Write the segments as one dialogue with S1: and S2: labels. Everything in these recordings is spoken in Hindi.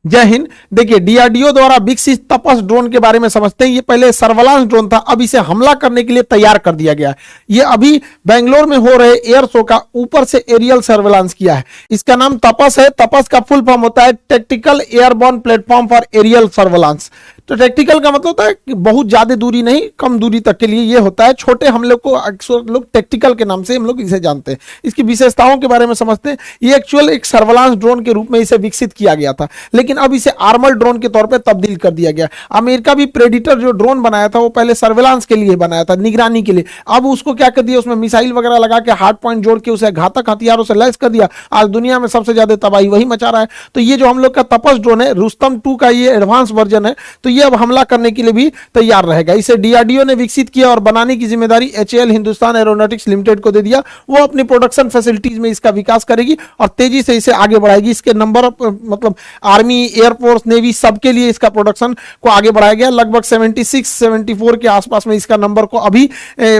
S1: जय हिंद। देखिए, डीआरडीओ द्वारा विकसित तपस ड्रोन के बारे में समझते हैं। ये पहले सर्वेलांस ड्रोन था, अब इसे हमला करने के लिए तैयार कर दिया गया है। ये अभी बेंगलोर में हो रहे एयर शो का ऊपर से एरियल सर्वेलांस किया है। इसका नाम तपस है। तपस का फुल फॉर्म होता है tactical airborne platform for aerial surveillance. तो टैक्टिकल का मतलब होता है कि बहुत ज्यादा दूरी नहीं, कम दूरी तक के लिए ये होता है। छोटे हमले को अक्सर लोग टैक्टिकल के नाम से हम लोग इसे जानते हैं। इसकी विशेषताओं के बारे में समझते हैं। ये एक्चुअल एक सर्वेलांस ड्रोन के रूप में इसे विकसित किया गया था, लेकिन अब इसे आर्मर ड्रोन के तौर पे तब्दील कर दिया गया। अमेरिका भी प्रेडिटर जो ड्रोन बनाया था वो पहले सर्वेलांस के लिए बनाया था, निगरानी के लिए। अब उसको क्या कर दिया, उसमें मिसाइल वगैरह लगा के हार्ड पॉइंट जोड़ के उसे घातक हथियारों से लैस कर दिया। आज दुनिया में सबसे ज्यादा तबाही वही मचा रहा है। तो ये जो हम लोग का तपस ड्रोन है, रुस्तम 2 का ये एडवांस वर्जन है, तो ये अब हमला करने के लिए भी तैयार रहेगा। इसे डीआरडीओ ने विकसित किया और बनाने की जिम्मेदारी एचएएल हिंदुस्तान एरोनॉटिक्स लिमिटेड को दे दिया। वो अपनी प्रोडक्शन फैसिलिटीज में इसका विकास करेगी और तेजी से इसे आगे बढ़ाएगी। इसके नंबर ऑफ मतलब आर्मी, एयरफोर्स, नेवी सबके लिए इसका प्रोडक्शन को आगे बढ़ाया गया। लगभग 76-74 के आसपास में इसका नंबर को अभी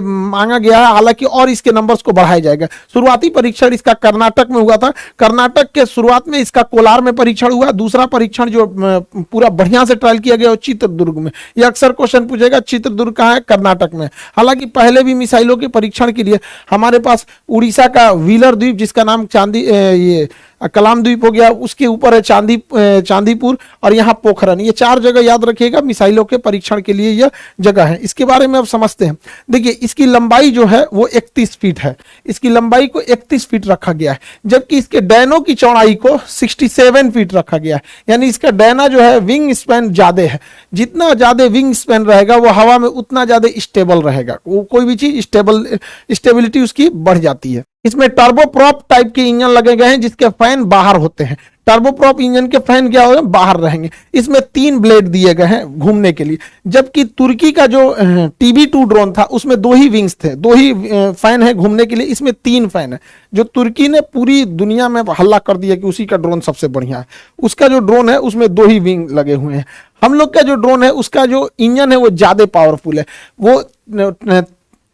S1: मांगा गया है, हालांकि और इसके नंबर्स को बढ़ाया जाएगा। शुरुआती परीक्षण इसका कर्नाटक में हुआ था। कर्नाटक के शुरुआत में इसका कोलार में परीक्षण हुआ। दूसरा परीक्षण जो पूरा बढ़िया से ट्रायल किया गया वो चित्रदुर्ग में। ये अक्सर क्वेश्चन पूछेगा, चित्रदुर्ग कहाँ है? कर्नाटक में। हालांकि पहले भी मिसाइलों के परीक्षण के लिए हमारे पास उड़ीसा का व्हीलर द्वीप, जिसका नाम ये कलाम द्वीप हो गया, उसके ऊपर है चांदीपुर और यहाँ पोखरन। ये 4 जगह याद रखिएगा, मिसाइलों के परीक्षण के लिए यह जगह है। इसके बारे में अब समझते हैं। देखिए, इसकी लंबाई जो है वो 31 फीट है। इसकी लंबाई को 31 फीट रखा गया है, जबकि इसके डैनों की चौड़ाई को 67 फीट रखा गया है। यानी इसका डैना जो है विंग स्पैन ज्यादा है। जितना ज्यादा विंग स्पैन रहेगा वो हवा में उतना ज्यादा स्टेबल रहेगा। वो कोई भी चीज स्टेबिलिटी उसकी बढ़ जाती है। इसमें टर्बोप्रॉप टाइप के इंजन लगे गए हैं, जिसके फैन बाहर होते हैं। टर्बोप्रॉप इंजन के फैन क्या होंगे? बाहर रहेंगे। इसमें 3 ब्लेड दिए गए हैं घूमने के लिए, जबकि तुर्की का जो TB2 ड्रोन था उसमें 2 ही विंग्स थे, 2 ही फैन है घूमने के लिए। इसमें 3 फैन है। जो तुर्की ने पूरी दुनिया में हल्ला कर दिया कि उसी का ड्रोन सबसे बढ़िया है। उसका जो ड्रोन है उसमें 2 ही विंग लगे हुए हैं। हम लोग का जो ड्रोन है उसका जो इंजन है वो ज्यादा पावरफुल है। वो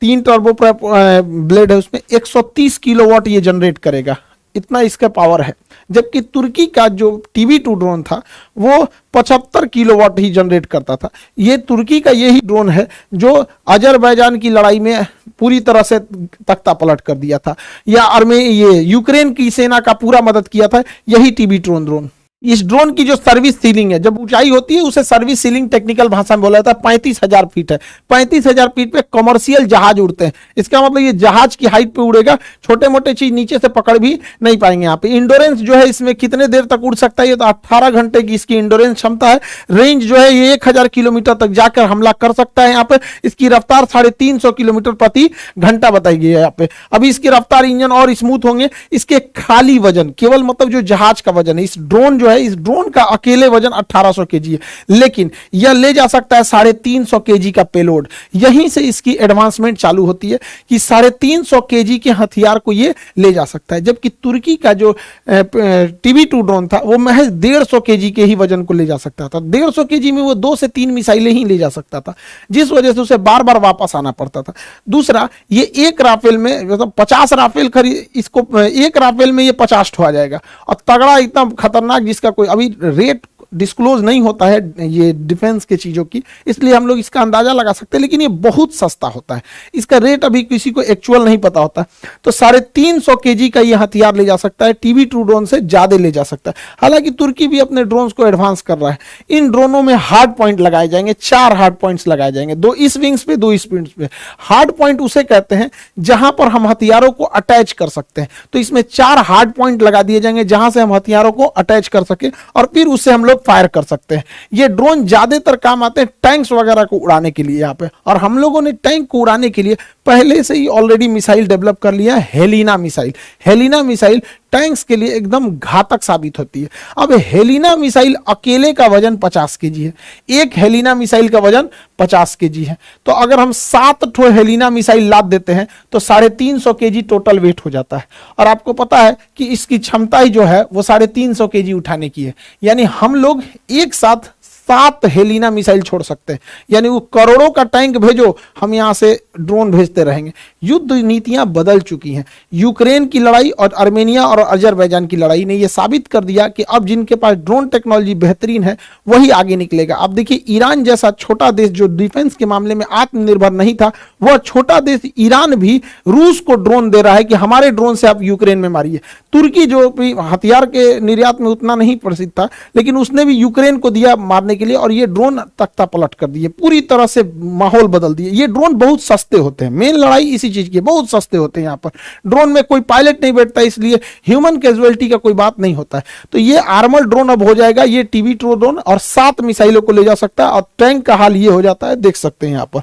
S1: 3 टर्बोप्रॉप ब्लेड है, उसमें 130 किलोवाट ये जनरेट करेगा, इतना इसका पावर है। जबकि तुर्की का जो TB2 ड्रोन था वो 75 किलोवाट ही जनरेट करता था। ये तुर्की का यही ड्रोन है जो अजरबैजान की लड़ाई में पूरी तरह से तख्ता पलट कर दिया था, या ये यूक्रेन की सेना का पूरा मदद किया था, यही TB2 ड्रोन। इस ड्रोन की जो सर्विस सीलिंग है, जब ऊंचाई होती है उसे सर्विस सीलिंग टेक्निकल भाषा में बोला जाता है, 35,000 फीट है। 35,000 फीट पे कमर्शियल जहाज उड़ते हैं। इसका मतलब ये जहाज की हाइट पे उड़ेगा, छोटे मोटे चीज नीचे से पकड़ भी नहीं पाएंगे। यहाँ पे इंडोरेंस जो है इसमें कितने देर तक उड़ सकता है, ये तो 18 घंटे की इसकी इंडोरेंस क्षमता है। रेंज जो है ये 1000 किलोमीटर तक जाकर हमला कर सकता है। यहाँ पे इसकी रफ्तार 350 किलोमीटर प्रति घंटा बताई गई है यहाँ पे। अभी इसकी रफ्तार, इंजन और स्मूथ होंगे। इसके खाली वजन, केवल मतलब जो जहाज का वजन है, इस ड्रोन जो है, इस ड्रोन का अकेले वजन 1800 केजी है, लेकिन यह ले जा सकता है 350 केजी का पेलोड। यहीं से इसकी एडवांसमेंट चालू होती है कि 350 केजी के हथियार को यह ले जा सकता है। जबकि तुर्की का जो TB2 ड्रोन था वो महज 150 केजी के ही वजन को ले जा सकता था। 150 केजी में वो 2 से 3 मिसाइलें ही ले जा सकता था, जिस वजह से उसे बार बार वापस आना पड़ता था। दूसरा, ये एक राफेल में मतलब 50 राफेल खरीद, इसको एक राफेल में ये 50 ठो आ जाएगा। और तगड़ा, इतना खतरनाक, जिसका कोई अभी रेट डिस्क्लोज नहीं होता है ये डिफेंस के चीजों की, इसलिए हम लोग इसका अंदाजा लगा सकते हैं, लेकिन ये बहुत सस्ता होता है। इसका रेट अभी किसी को एक्चुअल नहीं पता होता। तो 350 केजी का ये हथियार ले जा सकता है, TB2 ड्रोन से ज्यादा ले जा सकता है। हालांकि तुर्की भी अपने ड्रोन्स को एडवांस कर रहा है। इन ड्रोनों में हार्ड पॉइंट लगाए जाएंगे, 4 हार्ड पॉइंट्स लगाए जाएंगे, 2 इस विंग्स पे, 2 इस विंग्स पे। हार्ड पॉइंट उसे कहते हैं जहां पर हम हथियारों को अटैच कर सकते हैं। तो इसमें 4 हार्ड पॉइंट लगा दिए जाएंगे जहां से हम हथियारों को अटैच कर सके और फिर उससे हम लोग फायर कर सकते हैं। ये ड्रोन ज्यादातर काम आते हैं टैंक्स वगैरह को उड़ाने के लिए यहाँ पे। और हम लोगों ने टैंक को उड़ाने के लिए पहले से ही ऑलरेडी मिसाइल डेवलप कर लिया है, Helina missile. Helina missile tanks के लिए एकदम घातक साबित होती है। अब हेलिना मिसाइल अकेले का वजन 50 केजी है। एक हेलिना मिसाइल का वजन 50 केजी है। तो अगर हम 7 ठो हेलिना मिसाइल लाद देते हैं तो 350 केजी टोटल वेट हो जाता है। और आपको पता है कि इसकी क्षमता ही जो है वो 350 केजी उठाने की है। यानी हम लोग एक साथ 7 हेलिना मिसाइल छोड़ सकते हैं, यानी वो करोड़ों का टैंक भेजो, हम यहां से ड्रोन भेजते रहेंगे। युद्ध नीतियां बदल चुकी हैं। यूक्रेन की लड़ाई और आर्मेनिया और अजरबैजान की लड़ाई ने यह साबित कर दिया कि अब जिनके पास ड्रोन टेक्नोलॉजी बेहतरीन है वही आगे निकलेगा। अब देखिए, ईरान जैसा छोटा देश जो डिफेंस के मामले में आत्मनिर्भर नहीं था, वह छोटा देश ईरान भी रूस को ड्रोन दे रहा है कि हमारे ड्रोन से आप यूक्रेन में मारिए। तुर्की जो भी हथियार के निर्यात में उतना नहीं प्रसिद्ध था, लेकिन उसने भी यूक्रेन को दिया मारने के लिए, और ये ड्रोन तख्ता पलट कर दिए, पूरी तरह से माहौल बदल दिए। ये ड्रोन बहुत सस्ते होते हैं, मेन लड़ाई इसी चीज की, बहुत सस्ते होते हैं। यहाँ पर ड्रोन में कोई पायलट नहीं बैठता, इसलिए ह्यूमन कैजुअलिटी का कोई बात नहीं होता है। तो ये आर्मर ड्रोन अब हो जाएगा, ये टीवी-2 ड्रोन, और 7 मिसाइलों को ले जा सकता है। और टैंक का हाल ये हो जाता है, देख सकते हैं यहाँ पर।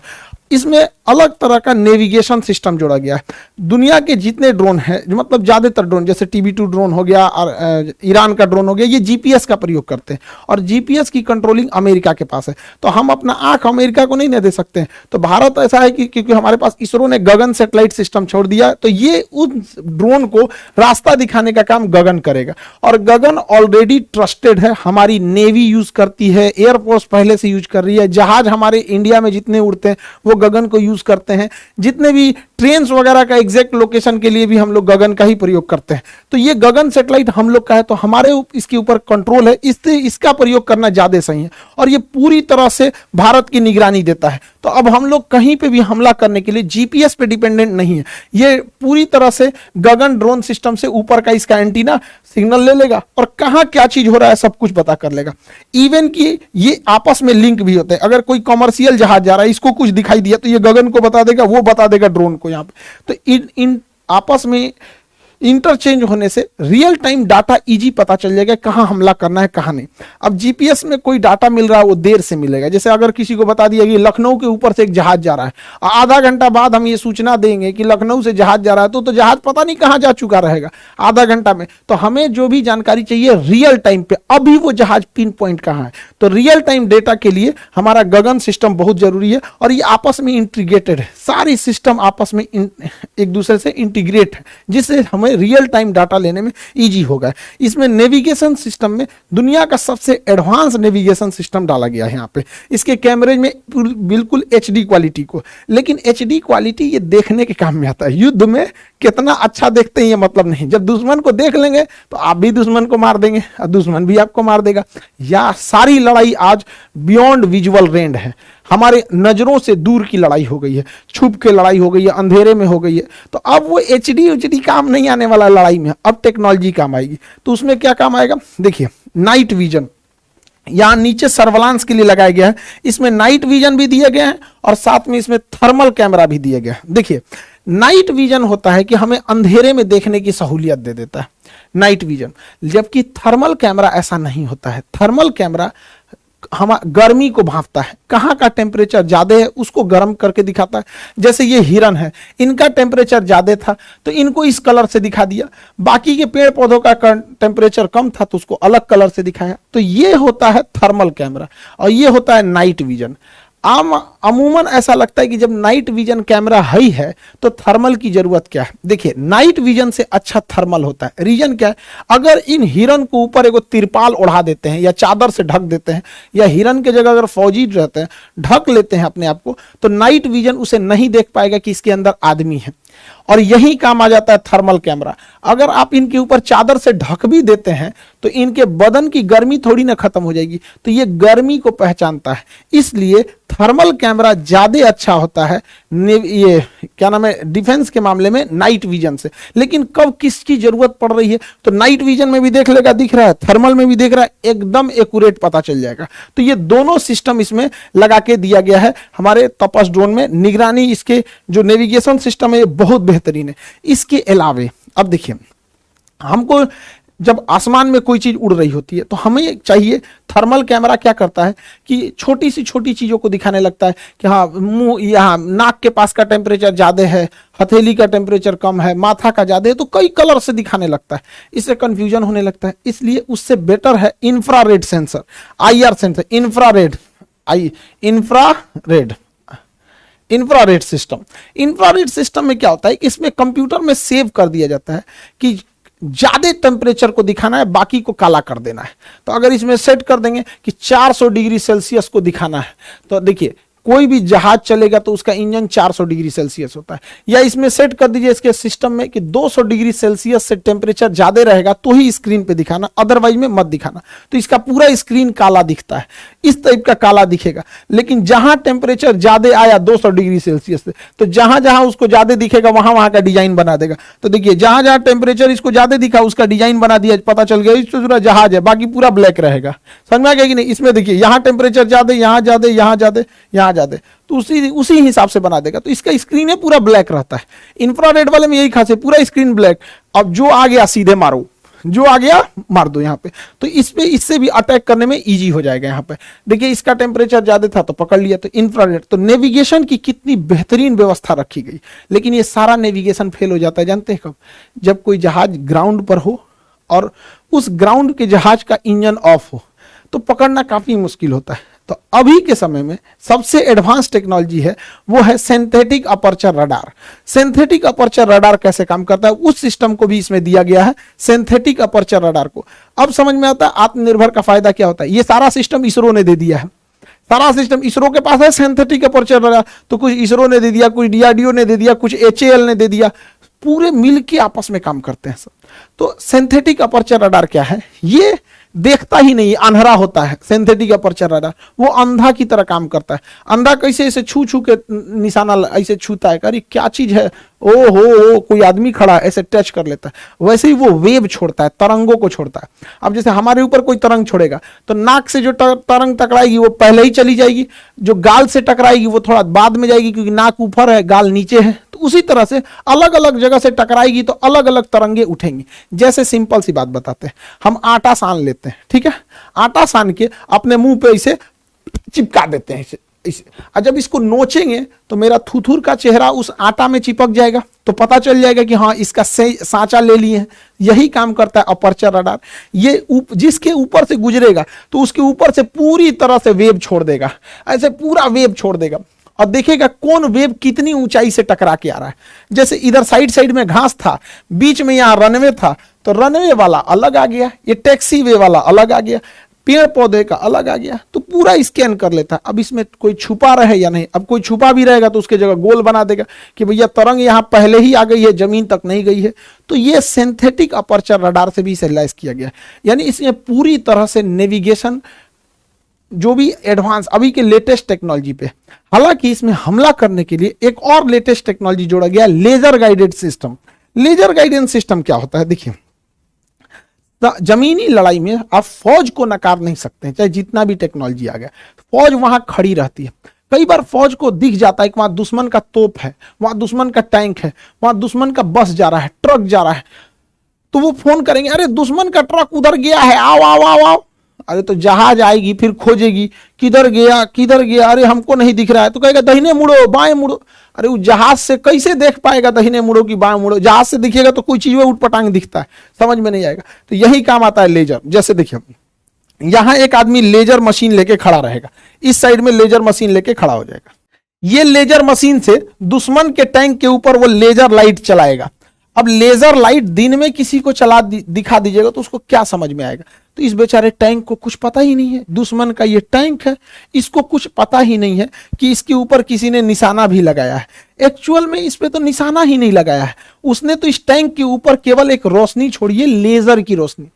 S1: इसमें अलग तरह का नेविगेशन सिस्टम जोड़ा गया है। दुनिया के जितने ड्रोन हैं, मतलब ज्यादातर ड्रोन, जैसे टीवी-2 ड्रोन हो गया और ईरान का ड्रोन हो गया, ये जीपीएस का प्रयोग करते हैं, और जीपीएस की कंट्रोलिंग अमेरिका के पास है। तो हम अपना आंख अमेरिका को नहीं न दे सकते हैं। तो भारत ऐसा है कि क्योंकि हमारे पास इसरो ने गगन सैटेलाइट सिस्टम छोड़ दिया, तो ये उस ड्रोन को रास्ता दिखाने का काम गगन करेगा। और गगन ऑलरेडी ट्रस्टेड है, हमारी नेवी यूज करती है, एयरफोर्स पहले से यूज कर रही है, जहाज हमारे इंडिया में जितने उड़ते हैं वो गगन को यूज करते हैं, जितने भी ट्रेन वगैरह का एग्जैक्ट लोकेशन के लिए भी हम लोग गगन का ही प्रयोग करते हैं। तो ये गगन सैटेलाइट हम लोग का है, तो हमारे इसके ऊपर कंट्रोल है, इससे इसका प्रयोग करना ज्यादा सही है। और ये पूरी तरह से भारत की निगरानी देता है। तो अब हम लोग कहीं पे भी हमला करने के लिए जीपीएस पे डिपेंडेंट नहीं है, ये पूरी तरह से गगन ड्रोन सिस्टम से ऊपर का इसका एंटीना सिग्नल ले लेगा और कहां क्या चीज हो रहा है सब कुछ पता कर लेगा। इवन कि ये आपस में लिंक भी होते हैं। अगर कोई कमर्शियल जहाज जा रहा है, इसको कुछ दिखाई दिया तो ये गगन को बता देगा, वो बता देगा ड्रोन को यहाँ पे। तो इन आपस में इंटरचेंज होने से रियल टाइम डाटा इजी पता चल जाएगा कहां हमला करना है कहां नहीं। अब जीपीएस में कोई डाटा मिल रहा है वो देर से मिलेगा। जैसे अगर किसी को बता दिया कि लखनऊ के ऊपर से एक जहाज जा रहा है, आधा घंटा बाद हम ये सूचना देंगे कि लखनऊ से जहाज जा रहा है, तो जहाज पता नहीं कहां जा चुका रहेगा आधा घंटा में। तो हमें जो भी जानकारी चाहिए रियल टाइम पे, अभी वो जहाज पिन पॉइंट कहां है। तो रियल टाइम डेटा के लिए हमारा गगन सिस्टम बहुत जरूरी है, और ये आपस में इंटीग्रेटेड है, सारी सिस्टम आपस में एक दूसरे से इंटीग्रेट है, जिससे हमें रियल टाइम डाटा लेने में इजी होगा। इसमें नेविगेशन सिस्टम में दुनिया का सबसे एडवांस नेविगेशन सिस्टम डाला गया है यहाँ पे। इसके कैमरे में बिल्कुल एचडी क्वालिटी को, लेकिन एचडी क्वालिटी ये देखने के काम में आता है। युद्ध में कितना अच्छा देखते हैं ये मतलब नहीं। जब दुश्मन को देख लेंगे तो आप भी दुश्मन को मार देंगे और दुश्मन भी आपको मार देगा। या सारी लड़ाई आज बियॉन्ड विजुअल रेंज है, हमारे नजरों से दूर की लड़ाई हो गई है, छुप के लड़ाई हो गई है, अंधेरे में हो गई है। तो अब वो एचडी काम नहीं आने वाला लड़ाई में, अब टेक्नोलॉजी काम आएगी। तो उसमें क्या काम आएगा, देखिए नाइट विजन यहां नीचे सर्वेलांस के लिए लगाया गया है। इसमें नाइट विजन भी दिया गया है और साथ में इसमें थर्मल कैमरा भी दिया गया है। देखिए नाइट विजन होता है कि हमें अंधेरे में देखने की सहूलियत दे देता है नाइट विजन, जबकि थर्मल कैमरा ऐसा नहीं होता है। थर्मल कैमरा हम गर्मी को भांपता है, कहाँ का टेम्परेचर ज्यादा है उसको गर्म करके दिखाता है। जैसे ये हिरन है, इनका टेम्परेचर ज्यादा था तो इनको इस कलर से दिखा दिया, बाकी के पेड़ पौधों का टेम्परेचर कम था तो उसको अलग कलर से दिखाया। तो ये होता है थर्मल कैमरा और ये होता है नाइट विजन। अमूमन ऐसा लगता है कि जब नाइट विजन कैमरा ही है तो थर्मल की जरूरत क्या है। देखिए नाइट विजन से अच्छा थर्मल होता है। रीजन क्या है, अगर इन हिरन को ऊपर एगो तिरपाल ओढ़ा देते हैं या चादर से ढक देते हैं, या हिरन के जगह अगर फौजी रहते हैं ढक लेते हैं अपने आप को, तो नाइट विजन उसे नहीं देख पाएगा कि इसके अंदर आदमी है। और यही काम आ जाता है थर्मल कैमरा। अगर आप इनके ऊपर चादर से ढक भी देते हैं तो इनके बदन की गर्मी थोड़ी ना खत्म हो जाएगी, तो ये गर्मी को पहचानता है। इसलिए थर्मल कैमरा ज्यादा अच्छा होता है ये क्या नाम है डिफेंस के मामले में नाइट विजन से। लेकिन कब किसकी जरूरत पड़ रही है तो नाइट विजन में भी देख लेगा, दिख रहा है, थर्मल में भी देख रहा है, एकदम एक्यूरेट पता चल जाएगा। तो ये दोनों सिस्टम इसमें लगा के दिया गया है हमारे तपस ड्रोन में। निगरानी इसके जो नेविगेशन सिस्टम है बहुत बेहतरीन है। इसके अलावे अब देखिए, हमको जब आसमान में कोई चीज उड़ रही होती है तो हमें चाहिए, थर्मल कैमरा क्या करता है कि छोटी सी छोटी चीजों को दिखाने लगता है कि हाँ मुंह, यहाँ नाक के पास का टेम्परेचर ज्यादा है, हथेली का टेम्परेचर कम है, माथा का ज्यादा है, तो कई कलर से दिखाने लगता है। इससे कंफ्यूजन होने लगता है। इसलिए उससे बेटर है infrared sensor, IR sensor, infrared system. Infrared system में क्या होता है, इसमें कंप्यूटर में सेव कर दिया जाता है कि ज्यादा टेम्परेचर को दिखाना है, बाकी को काला कर देना है। तो अगर इसमें सेट कर देंगे कि 400 डिग्री सेल्सियस को दिखाना है, तो देखिए कोई भी जहाज चलेगा तो उसका इंजन 400 डिग्री सेल्सियस होता है। या इसमें सेट कर दीजिए इसके सिस्टम में कि 200 डिग्री सेल्सियस से टेम्परेचर ज्यादा रहेगा तो ही स्क्रीन पे दिखाना, अदरवाइज में मत दिखाना। तो इसका पूरा स्क्रीन काला दिखता है, इस टाइप का काला दिखेगा। लेकिन जहां टेम्परेचर ज्यादा आया 200 डिग्री सेल्सियस से, तो जहां जहां उसको ज्यादा दिखेगा वहां वहां का डिजाइन बना देगा। तो देखिए जहां जहां टेम्परेचर इसको ज्यादा दिखा उसका डिजाइन बना दिया, पता चल गया इस पूरा जहाज है, बाकी पूरा ब्लैक रहेगा। समझ में आ गया कि नहीं? इसमें देखिए यहां टेम्परेचर ज्यादा, यहां ज्यादा, यहां ज्यादा, यहां ज्यादा, तो उसी हिसाब से बना देगा। तो इसका स्क्रीन है पूरा ब्लैक रहता है। इंफ्रारेड वाले में यही खास है, पूरा स्क्रीन ब्लैक। अब जो आ गया सीधे मारो, जो आ गया मार दो यहाँ पे। तो इस पे इससे भी अटैक करने में इजी हो जाएगा। यहाँ पे देखिए इसका टेम्परेचर ज्यादा था तो पकड़ लिया, तो इंफ्रारेड। तो नेविगेशन की कितनी बेहतरीन व्यवस्था रखी गई। लेकिन ये सारा नेविगेशन फेल हो जाता है, जानते हैं कब? जब कोई जहाज ग्राउंड पर हो और उस ग्राउंड के जहाज का इंजन ऑफ हो, तो पकड़ना काफी मुश्किल होता है। तो अभी के समय में सबसे एडवांस टेक्नोलॉजी है वो है synthetic aperture radar. Synthetic aperture radar कैसे काम करता है उस सिस्टम को भी इसमें दिया गया है, सिंथेटिक अपर्चर रडार को। अब समझ में आता है आत्मनिर्भर का फायदा क्या होता है। ये सारा सिस्टम इसरो ने दे दिया है, सारा सिस्टम इसरो के पास है। सिंथेटिक अपर्चर रडार तो कुछ इसरो ने दे दिया, कुछ DRDO ने दे दिया, कुछ HAL ने दे दिया, पूरे मिलके आपस में काम करते हैं सब। तो सिंथेटिक अपर्चर रडार क्या है? ये देखता ही नहीं, अंधा होता है। सिंथेटिक अपर्चर रडार वो अंधा की तरह काम करता है। अंधा कैसे ऐसे छू छू के निशाना ऐसे छूता है, अरे क्या चीज है, ओ हो कोई आदमी खड़ा है, ऐसे टच कर लेता है। वैसे ही वो वेव छोड़ता है, तरंगों को छोड़ता है। अब जैसे हमारे ऊपर कोई तरंग छोड़ेगा तो नाक से जो तरंग टकराएगी वो पहले ही चली जाएगी, जो गाल से टकराएगी वो थोड़ा बाद में जाएगी, क्योंकि नाक ऊपर है गाल नीचे है। तो उसी तरह से अलग अलग जगह से टकराएगी तो अलग अलग तरंगे उठेंगी। जैसे सिंपल सी बात बताते हैं, हम आटा सान लेते हैं, ठीक है, आटा सान के अपने मुंह पे इसे चिपका देते हैं इसे। और जब इसको नोचेंगे तो मेरा थुथुर का चेहरा उस आटा में चिपक जाएगा, तो पता चल जाएगा कि हाँ इसका सांचा ले लिए हैं। यही काम करता है अपर्चर रडार। ये जिसके ऊपर से गुजरेगा तो उसके ऊपर से पूरी तरह से वेव छोड़ देगा, ऐसे पूरा वेव छोड़ देगा और देखेगा कौन वेव कितनी ऊंचाई से टकरा के आ रहा है। जैसे इधर साइड साइड में घास था, बीच में यहाँ रनवे था, तो रनवे वाला अलग आ गया, ये टैक्सी वे वाला अलग आ गया, पेड़ पौधे का अलग आ गया। तो पूरा स्कैन कर लेता है। अब इसमें कोई छुपा रहे या नहीं, अब कोई छुपा भी रहेगा तो उसके जगह गोल बना देगा कि भैया तरंग यहाँ पहले ही आ गई है, जमीन तक नहीं गई है। तो ये सिंथेटिक अपर्चर रडार से भी रियलाइज किया गया, यानी इसमें पूरी तरह से नेविगेशन जो भी एडवांस अभी के लेटेस्ट टेक्नोलॉजी पे। हालांकि इसमें हमला करने के लिए एक और लेटेस्ट टेक्नोलॉजी जोड़ा गया, laser guided system. Laser guidance system क्या होता है? देखिए जमीनी लड़ाई में आप फौज को नकार नहीं सकते, चाहे जितना भी टेक्नोलॉजी आ गया, फौज वहां खड़ी रहती है। कई बार फौज को दिख जाता है कि वहां दुश्मन का तोप है, वहां दुश्मन का टैंक है, वहां दुश्मन का बस जा रहा है, ट्रक जा रहा है, तो वो फोन करेंगे, अरे दुश्मन का ट्रक उधर गया है, आओ आओ आओ आओ। अरे तो जहाज आएगी, फिर खोजेगी किधर गया किधर गया, अरे हमको नहीं दिख रहा है, तो कहेगा दाहिने मुड़ो बाएं मुड़ो। अरे वो जहाज से कैसे देख पाएगा दाहिने मुड़ो कि बाएं मुड़ो? जहाज से दिखेगा तो कोई चीज में उठपटांग दिखता है, समझ में नहीं आएगा। तो यही काम आता है लेजर। जैसे देखिए यहां एक आदमी लेजर मशीन लेके खड़ा रहेगा, इस साइड में लेजर मशीन लेके खड़ा हो जाएगा। ये लेजर मशीन से दुश्मन के टैंक के ऊपर वो लेजर लाइट चलाएगा। अब लेजर लाइट दिन में किसी को चला दिखा दीजिएगा तो उसको क्या समझ में आएगा? तो इस बेचारे टैंक को कुछ पता ही नहीं है, दुश्मन का ये टैंक है, इसको कुछ पता ही नहीं है कि इसके ऊपर किसी ने निशाना भी लगाया है। एक्चुअल में इस पे तो निशाना ही नहीं लगाया है, उसने तो इस टैंक के ऊपर केवल एक रोशनी छोड़ी है, लेजर की रोशनी।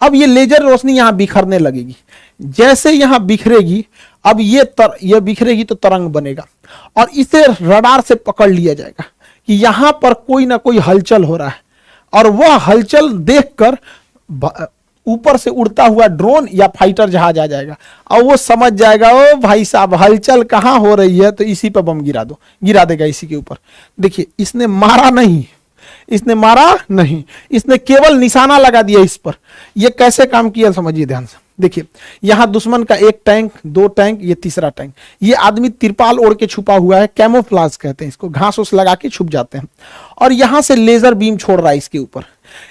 S1: अब ये लेजर रोशनी यहां बिखरने लगेगी, जैसे यहां बिखरेगी, अब ये बिखरेगी तो तरंग बनेगा और इसे रडार से पकड़ लिया जाएगा कि यहां पर कोई ना कोई हलचल हो रहा है। और वह हलचल देखकर ऊपर से उड़ता हुआ ड्रोन या फाइटर जहाज आ जाएगा और वो समझ जाएगा, ओ भाई साहब हलचल कहां हो रही है, तो इसी पर बम गिरा देगा इसी के ऊपर। देखिए इसने मारा नहीं, इसने केवल निशाना लगा दिया इस पर। यह कैसे काम किया समझिए ध्यान से। देखिए यहां दुश्मन का एक टैंक, दो टैंक, ये तीसरा टैंक। ये आदमी तिरपाल ओढ़ के छुपा हुआ है, कैमोफ्लाज कहते हैं इसको, घास उस लगा के छुप जाते हैं। और यहां से लेजर बीम छोड़ रहा है इसके ऊपर।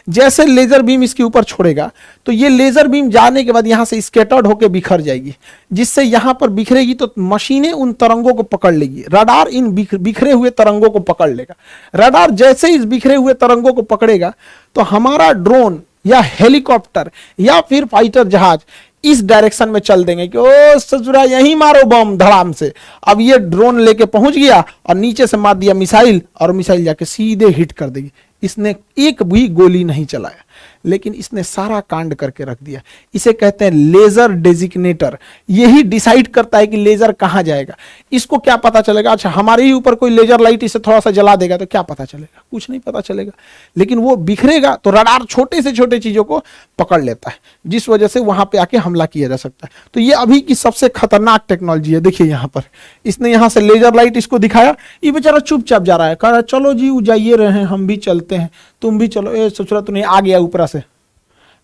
S1: जैसे लेजर बीम इसके ऊपर छोड़ेगा तो ये लेजर बीम जाने के बाद यहां से स्कैटर्ड होकर बिखर जाएगी, जिससे यहां पर बिखरेगी तो मशीनें उन तरंगों को पकड़ लेगी। रडार इन बिखरे हुए तरंगों को पकड़ लेगा। रडार जैसे इस बिखरे हुए तरंगों को पकड़ेगा तो हमारा ड्रोन या हेलीकॉप्टर या फिर फाइटर जहाज इस डायरेक्शन में चल देंगे कि ओ ससुरा यहीं मारो बम धड़ाम से। अब ये ड्रोन लेके पहुंच गया और नीचे से मार दिया मिसाइल और मिसाइल जाके सीधे हिट कर देगी। इसने एक भी गोली नहीं चलाया, लेकिन इसने सारा कांड करके रख दिया। इसे कहते हैं लेजर डेजिग्नेटर। यही डिसाइड करता है कि लेजर कहां जाएगा। इसको क्या पता चलेगा? अच्छा, हमारे ही ऊपर कोई लेजर लाइट इसे थोड़ा सा जला देगा तो क्या पता चलेगा? कुछ नहीं पता चलेगा। लेकिन वो बिखरेगा तो रडार छोटे से छोटे चीजों को पकड़ लेता है, जिस वजह से वहां पे आके हमला किया जा सकता है। तो ये अभी की सबसे खतरनाक टेक्नोलॉजी है। देखिए यहां पर इसने यहां से लेजर लाइट इसको दिखाया, ये बेचारा चुपचाप जा रहा है, कह रहा है चलो जी जाइए रहे हैं, हम भी चलते हैं, तुम भी चलो। ए ससुरा तूने आ गया, ऊपर से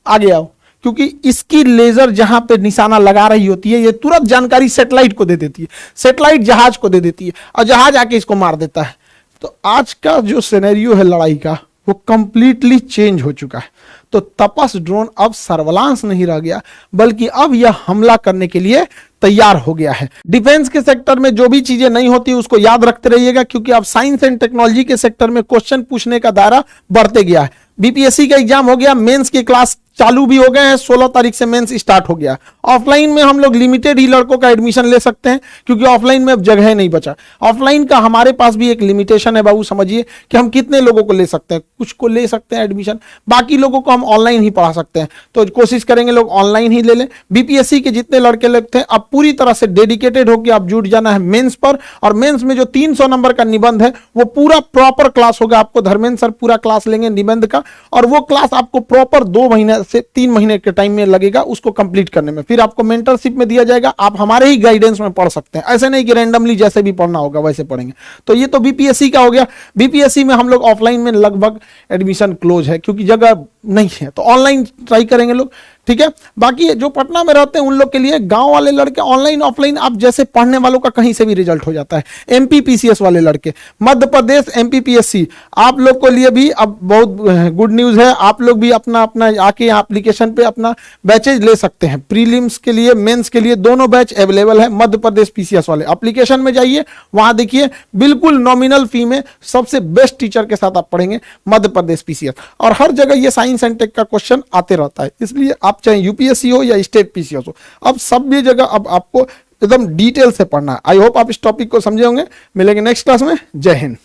S1: आगे आओ, क्योंकि इसकी लेजर जहां पे निशाना लगा रही होती है ये तुरंत जानकारी सैटेलाइट को दे देती है, सैटेलाइट जहाज को दे देती है और जहाज आके इसको मार देता है। तो आज का जो सिनेरियो है लड़ाई का वो कंप्लीटली चेंज हो चुका है। तो तपस ड्रोन अब सर्विलांस नहीं रह गया, बल्कि अब यह हमला करने के लिए तैयार हो गया है। डिफेंस के सेक्टर में जो भी चीजें नहीं होती उसको याद रखते रहिएगा, क्योंकि अब साइंस एंड टेक्नोलॉजी के सेक्टर में क्वेश्चन पूछने का दायरा बढ़ते गया है। बीपीएससी का एग्जाम हो गया, मेंस की क्लास चालू भी हो गए हैं, 16 तारीख से मेंस स्टार्ट हो गया। ऑफलाइन में हम लोग लिमिटेड ही लड़कों का एडमिशन ले सकते हैं, क्योंकि ऑफलाइन में अब जगह नहीं बचा। ऑफलाइन का हमारे पास भी एक लिमिटेशन है बाबू, समझिए कि हम कितने लोगों को ले सकते हैं। कुछ को ले सकते हैं एडमिशन, बाकी लोगों को हम ऑनलाइन ही पढ़ा सकते हैं। तो कोशिश करेंगे लोग ऑनलाइन ही ले लें। बीपीएससी के जितने लड़के लोग थे अब पूरी तरह से डेडिकेटेड होकर आप जुट जाना है मेंस पर। और मेंस में जो 300 नंबर का निबंध है वो पूरा प्रॉपर क्लास होगा। आपको धर्मेंद्र सर पूरा क्लास लेंगे निबंध का, और वो क्लास आपको प्रॉपर 2 महीने से 3 महीने के टाइम में लगेगा उसको कंप्लीट करने में। फिर आपको मेंटरशिप में दिया जाएगा, आप हमारे ही गाइडेंस में पढ़ सकते हैं, ऐसे नहीं कि रैंडमली जैसे भी पढ़ना होगा वैसे पढ़ेंगे। तो ये तो बीपीएससी का हो गया। बीपीएससी में हम लोग ऑफलाइन में लगभग एडमिशन क्लोज है, क्योंकि जगह नहीं है, तो ऑनलाइन ट्राई करेंगे लोग, ठीक है। बाकी जो पटना में रहते हैं उन लोग के लिए, गांव वाले लड़के ऑनलाइन ऑफलाइन आप जैसे पढ़ने वालों का कहीं से भी रिजल्ट हो जाता है। एमपीपीसीएस वाले लड़के, मध्य प्रदेश एमपीपीएससी, आप लोग के लिए भी अब बहुत गुड न्यूज है। आप लोग भी अपना अपना आके एप्लीकेशन पे अपना बैचेज ले सकते हैं। प्रीलिम्स के लिए, मेंस के लिए दोनों बैच अवेलेबल है। मध्य प्रदेश पीसीएस वाले एप्लीकेशन में जाइए, वहां देखिए बिल्कुल नॉमिनल फी में सबसे बेस्ट टीचर के साथ आप पढ़ेंगे मध्य प्रदेश पीसीएस। और हर जगह ये साइंस एंड टेक का क्वेश्चन आते रहता है, इसलिए आप चाहे यूपीएससी हो या स्टेट पीसीएस हो, अब सब ये जगह अब आपको एकदम डिटेल से पढ़ना है। आई होप आप इस टॉपिक को समझे होंगे। मिलेंगे नेक्स्ट क्लास में। जय हिंद।